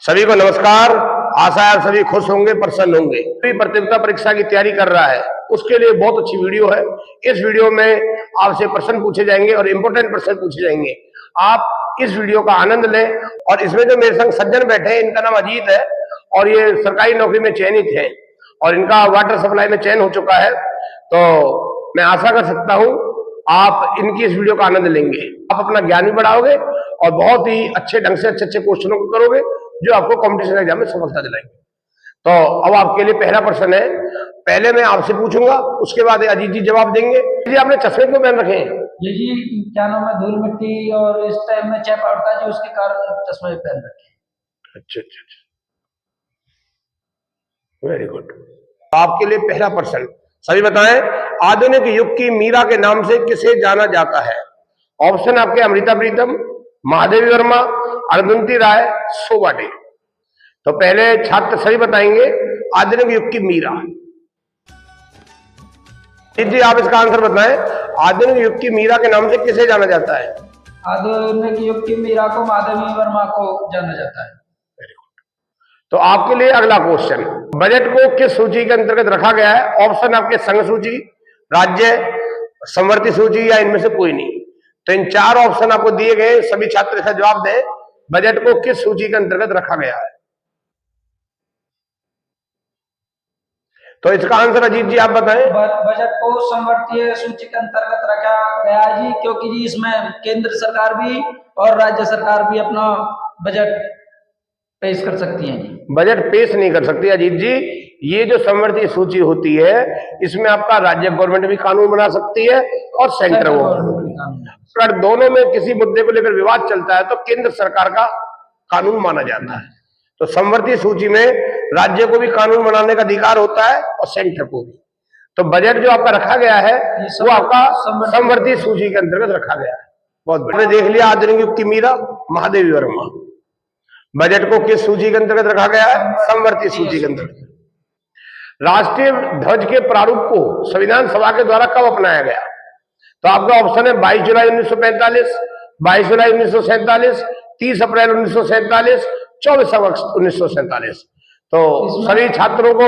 सभी को नमस्कार। आशा है सभी खुश होंगे, प्रसन्न होंगे। प्रतियोगिता परीक्षा की तैयारी कर रहा है, उसके लिए बहुत अच्छी वीडियो है। इस वीडियो में आपसे प्रश्न पूछे जाएंगे और इंपोर्टेंट प्रश्न पूछे जाएंगे। आप इस वीडियो का आनंद लें। और इसमें जो मेरे संग सज्जन बैठे हैं, इनका नाम अजीत है और ये सरकारी नौकरी में चयनित है और इनका वाटर सप्लाई में चयन हो चुका है। तो मैं आशा कर सकता हूं आप इनकी इस वीडियो का आनंद लेंगे। आप अपना ज्ञान भी बढ़ाओगे और बहुत ही अच्छे ढंग से अच्छे क्वेश्चनों को करोगे जो आपको कंपटीशन एग्जाम में सफलता दिलाएंगे। तो अब आपके लिए पहला प्रश्न है। पहले मैं आपसे पूछूंगा, उसके बाद अजीत जी जवाब देंगे। जी आपने चश्मे क्यों पहन रखे हैं? जी क्या नाम है, धूल मिट्टी और इस टाइम में चेप पड़ता है जी, उसके कारण चश्मे पहन रखे हैं। अच्छा, वेरी गुड। तो आपके लिए पहला प्रश्न, सभी बताएं, आधुनिक युग की मीरा के नाम से किसे जाना जाता है? ऑप्शन आपके अमृता प्रीतम, महादेवी वर्मा, अरुंधति राय, शोभा डे। तो पहले छात्र सभी बताएंगे आधुनिक युग की मीरा। जी आप इसका आंसर बताएं, आधुनिक युग की मीरा के नाम से किसे जाना जाता है? आधुनिक युग की मीरा को महादेवी वर्मा को जाना जाता है। Very good. तो आपके लिए अगला क्वेश्चन, बजट को किस सूची के अंतर्गत रखा गया है? ऑप्शन आपके संघ सूची, राज्य, समवर्ती सूची या इनमें से कोई नहीं। तो इन चार ऑप्शन आपको दिए गए, सभी छात्र इसका जवाब दें। बजट को किस सूची के अंतर्गत रखा गया है? तो इसका आंसर अजीत जी आप बताएं। बजट को समवर्तीय सूची के अंतर्गत रखा गया है जी, क्योंकि जी इसमें केंद्र सरकार भी और राज्य सरकार भी अपना बजट पेश कर सकती हैं जी। बजट पेश नहीं कर सकती अजीत जी। ये जो समवर्ती सूची होती है, इसमें आपका राज्य गवर्नमेंट भी कानून बना सकती है और सेंट्रल गवर्नमेंट। अगर दोनों में किसी मुद्दे को लेकर विवाद चलता है तो केंद्र सरकार का कानून माना जाता है। तो समवर्ती सूची में राज्य को भी कानून बनाने का अधिकार होता है और सेंटर को भी। तो बजट जो आपका रखा गया है वो आपका समवर्ती सूची के अंतर्गत रखा गया है। बहुत बढ़िया। देख लिया आधुनिक युग की मीरा महादेवी वर्मा। बजट को किस सूची के अंतर्गत रखा गया है? समवर्ती सूची के अंतर्गत। राष्ट्रीय ध्वज के प्रारूप को संविधान सभा के द्वारा कब अपनाया गया? तो आपका ऑप्शन है 22 जुलाई 1945, 22 जुलाई 1947, 30 अप्रैल 1947, 24 अगस्त 1947। तो सभी छात्रों को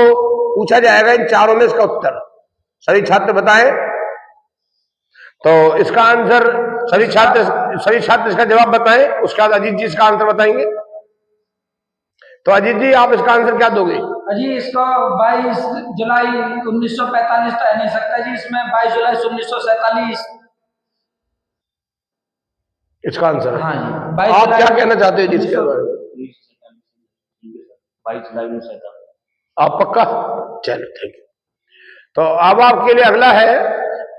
पूछा जाएगा इन चारों में इसका उत्तर। सभी छात्र बताएं। तो इसका आंसर सभी छात्र इसका जवाब बताएं। उसके बाद अजीत जी इसका आंसर बताएंगे। तो अजीत जी आप इसका आंसर क्या दोगे? जी इसका 22 जुलाई 1945 तो है नहीं सकता जी, इसमें 22 जुलाई 1947 इसका आंसर। हाँ जी। आप क्या कहना चाहते हैं जिसके बारे में? 22 जुलाई 1947। आप पक्का? चलो थैंक यू। तो अब आपके लिए अगला है,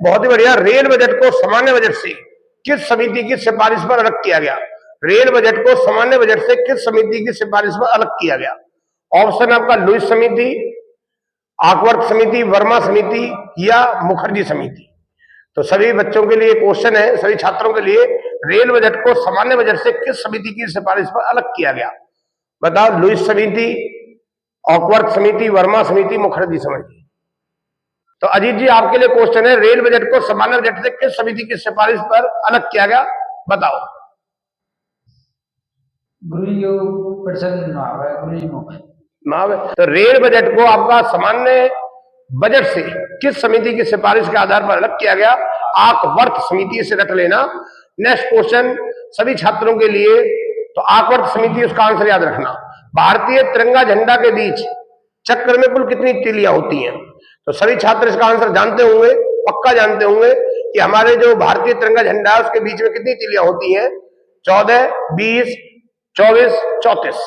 बहुत ही बढ़िया। रेल बजट को सामान्य बजट से किस समिति की सिफारिश पर अलग किया गया? रेल बजट को सामान्य बजट से किस समिति की सिफारिश पर अलग किया गया? ऑप्शन आपका लुईस समिति, आकवर्थ समिति, वर्मा समिति या मुखर्जी समिति। तो सभी बच्चों के लिए क्वेश्चन है, सभी छात्रों के लिए, रेल बजट को सामान्य बजट से किस समिति की सिफारिश पर अलग किया गया? बताओ, लुईस समिति, आकवर्थ समिति, वर्मा समिति, मुखर्जी समिति। तो अजीत जी आपके लिए क्वेश्चन है, रेल बजट को सामान्य बजट से किस समिति की सिफारिश पर अलग किया गया? बताओ। तो रेल बजट को आपका सामान्य बजट से किस समिति की सिफारिश के आधार पर अलग किया गया? आकवर्थ समिति से रख लेना। नेक्स्ट क्वेश्चन सभी छात्रों के लिए, तो आकवर्थ समिति, उसका आंसर याद रखना। भारतीय तिरंगा झंडा के बीच चक्र में कुल कितनी तीलियां होती हैं? तो सभी छात्र इसका आंसर जानते होंगे, पक्का जानते होंगे कि हमारे जो भारतीय तिरंगा झंडा है उसके बीच में कितनी तीलियां होती हैं? 14, 20, 24, 34।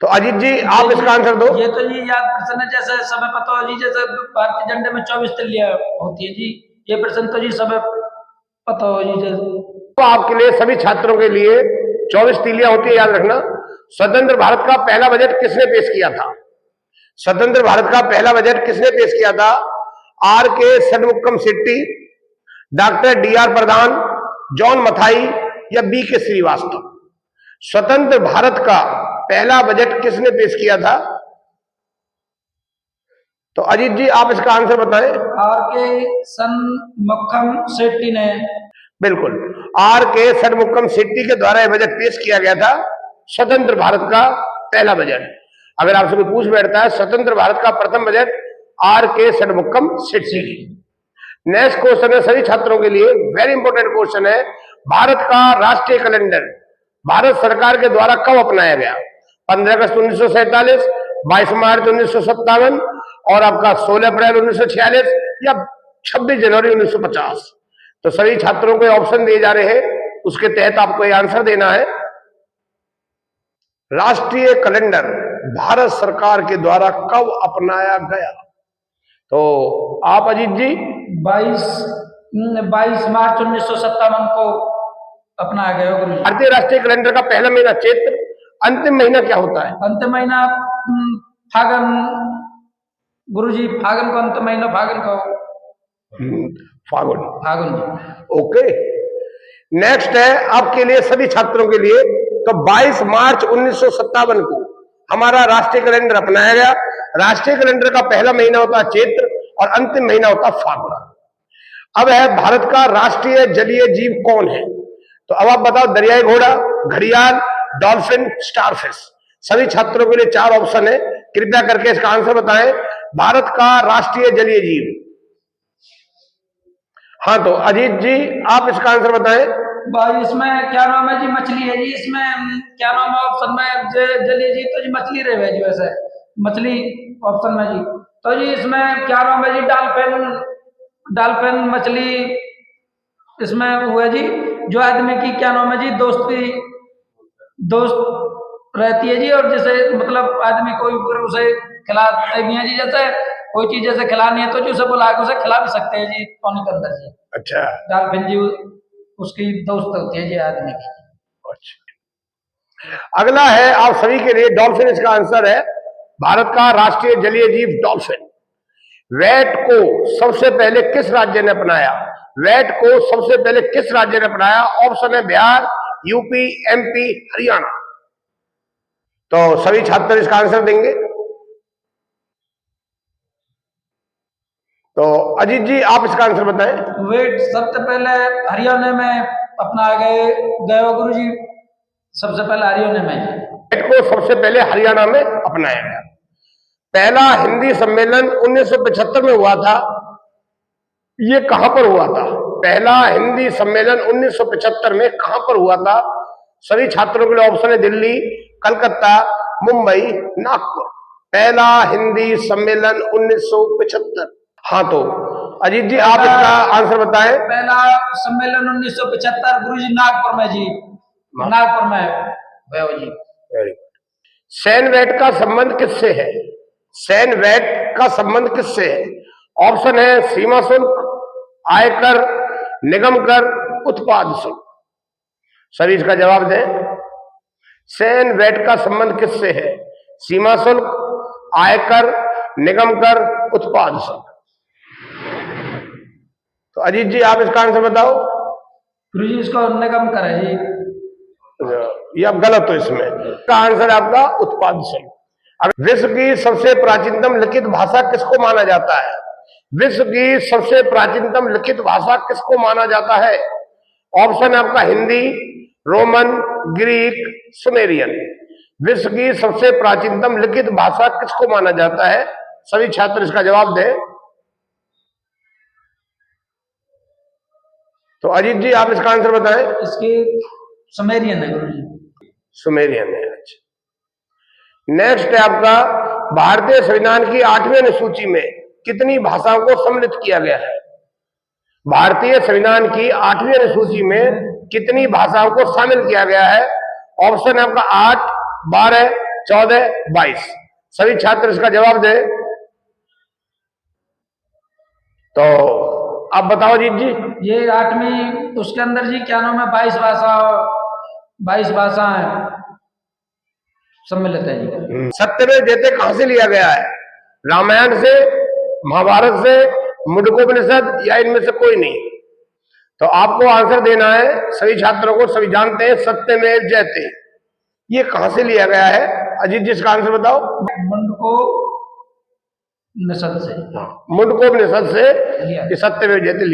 तो अजीत जी आप इसका आंसर दो। ये तो ये याद प्रश्न है, जैसे समय पता हो जी, जैसे भारतीय झंडे में 24 तीलियां होती है जी, ये प्रश्न तो जी समय पता हो जी। जैसे तो आपके लिए, सभी छात्रों के लिए 24 तीलियां होती है, याद रखना। स्वतंत्र भारत का पहला बजट किसने पेश किया था? स्वतंत्र भारत का पहला बजट किसने पेश किया था? आर के षणमुखम शेट्टी, डॉक्टर DR प्रधान, जॉन मथाई या बी के श्रीवास्तव। स्वतंत्र भारत का पहला बजट किसने पेश किया था? तो अजीत जी आप इसका आंसर बताएं। आर के षणमुखम शेट्टी ने। बिल्कुल, आर के षणमुखम शेट्टी के द्वारा यह बजट पेश किया गया था स्वतंत्र भारत का पहला बजट। अगर आपसे कोई पूछ बैठता है स्वतंत्र भारत का प्रथम budget R.K. Shanmugam Shetty. Next question है सभी छात्रों के लिए वेरी इंपॉर्टेंट क्वेश्चन है, भारत का राष्ट्रीय कैलेंडर भारत सरकार के द्वारा कब अपनाया गया? 15 अगस्त 1947, 22 मार्च 1957 और आपका 16 अप्रैल 1946 या 26 जनवरी 1950। तो सभी छात्रों को ऑप्शन दिए जा रहे हैं, उसके तहत आपको ये आंसर देना है। राष्ट्रीय कैलेंडर भारत सरकार के द्वारा कब अपनाया गया? तो आप अजीत जी 22 मार्च 1957 को अपनाया गया गुरुजी। भारतीय राष्ट्रीय कैलेंडर का पहला महीना चैत्र, अंतिम महीना क्या होता है? अंतिम महीना फागुन गुरुजी, फागुन को अंतिम महीना फागुन को फागुन। फागुन। ओके, नेक्स्ट है आपके लिए सभी छात्रों के लिए। तो 22 मार्च 1957 को हमारा राष्ट्रीय कैलेंडर अपनाया गया। राष्ट्रीय कैलेंडर का पहला महीना होता है चैत्र और अंतिम महीना होता है फागुन। अब है भारत का राष्ट्रीय जलीय जीव कौन है? तो अब आप बताओ, दरियाई घोड़ा, घड़ियाल, डॉल्फिन, स्टारफिश। सभी छात्रों के लिए 4 ऑप्शन है, कृपया करके इसका आंसर बताएं। भारत का राष्ट्रीय जलीय जीव। हाँ, तो अजीत जी आप इसका आंसर बताएं। भाई इसमें क्या नाम है जी? मछली है जी। इसमें क्या नाम है ऑप्शन में? जलीय जीव तो जी मछली रहे जी, वैसे मछली ऑप्शन में जी। तो जी इसमें क्या नाम है जी? डॉल्फिन मछली इसमें हुआ जी, जो आदमी की क्या नाम है जी दोस्त रहती है जी, और जैसे मतलब आदमी कोई उसे खिलाते भी है जी, जैसे कोई चीज जैसे खिलानी है तो जो उसे बुला के उसे खिला भी सकते हैं जी पानी के अंदर जी। अच्छा, डॉल्फिन जी उसकी दोस्त होती है जी आदमी की। अच्छा, अगला है आप सभी के लिए डॉल्फिन इसका आंसर है। भारत का राष्ट्रीय जलीय जीव डॉल्फिन। वैट को सबसे पहले किस राज्य ने अपनाया? वैट को सबसे पहले किस राज्य ने अपनाया? ऑप्शन है बिहार, यूपी, MP, हरियाणा। तो सभी छात्र इसका आंसर देंगे। तो अजीत जी आप इसका आंसर बताएं। वेट सबसे पहले हरियाणा में अपनाया गया गुरु जी, सबसे पहले हरियाणा में। वेट को सबसे पहले हरियाणा में अपनाया गया। पहला हिंदी सम्मेलन 1975 में हुआ था, ये कहां पर हुआ था? पहला हिंदी सम्मेलन 1975 में कहां पर हुआ था? सभी छात्रों के लिए ऑप्शन है दिल्ली, कलकत्ता, मुंबई, नागपुर। पहला हिंदी सम्मेलन 1975। हाँ, तो अजीत जी आप इसका आंसर बताएं। पहला सम्मेलन 1975 गुरु जी नागपुर में जी, नागपुर में जी। Very good. सैन वैट का संबंध किससे है? सैन वैट का संबंध किससे है? ऑप्शन है सीमा शुल्क, आयकर, निगम कर, उत्पाद शुल्क। सभी इसका जवाब दें। सैन वैट का संबंध किससे है? सीमा शुल्क, आयकर, निगम कर, उत्पाद शुल्क। तो अजीत जी आप इसका आंसर बताओ। गुरु जी इसको निगम कर है जी। ये अब गलत हो, इसमें इसका आंसर आपका उत्पाद शुल्क। विश्व की सबसे प्राचीनतम लिखित भाषा किसको माना जाता है? विश्व की सबसे प्राचीनतम लिखित भाषा किसको माना जाता है? ऑप्शन है आपका हिंदी, रोमन, ग्रीक, सुमेरियन। विश्व की सबसे प्राचीनतम लिखित भाषा किसको माना जाता है? सभी छात्र इसका जवाब दें। तो अजीत जी आप इसका आंसर बताएं। इसकी सुमेरियन है गुरु जी। सुमेरियन है। अच्छा, नेक्स्ट है आपका भारतीय संविधान की 8वीं अनुसूची में कितनी भाषाओं को सम्मिलित किया गया है? भारतीय संविधान की 8वीं अनुसूची में कितनी भाषाओं को शामिल किया गया है? ऑप्शन है आपका 8, 12, 14, 22। सभी छात्र इसका जवाब दें। तो आप बताओ जीत जी। ये 8वीं उसके अंदर जी क्या नाम है 22 भाषाएं सम्मिलित है जी। सत्यमेव जयते कहां से लिया गया है? रामायण से, महाभारत से, मुंडकोपनिषद या इनमें से कोई नहीं? तो आपको आंसर देना है। सभी छात्रों को, सभी जानते हैं सत्यमेव जयते, ये कहां से लिया गया है? अजीत जी इसका आंसर बताओ। मुंडकोपनिषद से। मुंडकोपनिषद से ये सत्यमेव जयते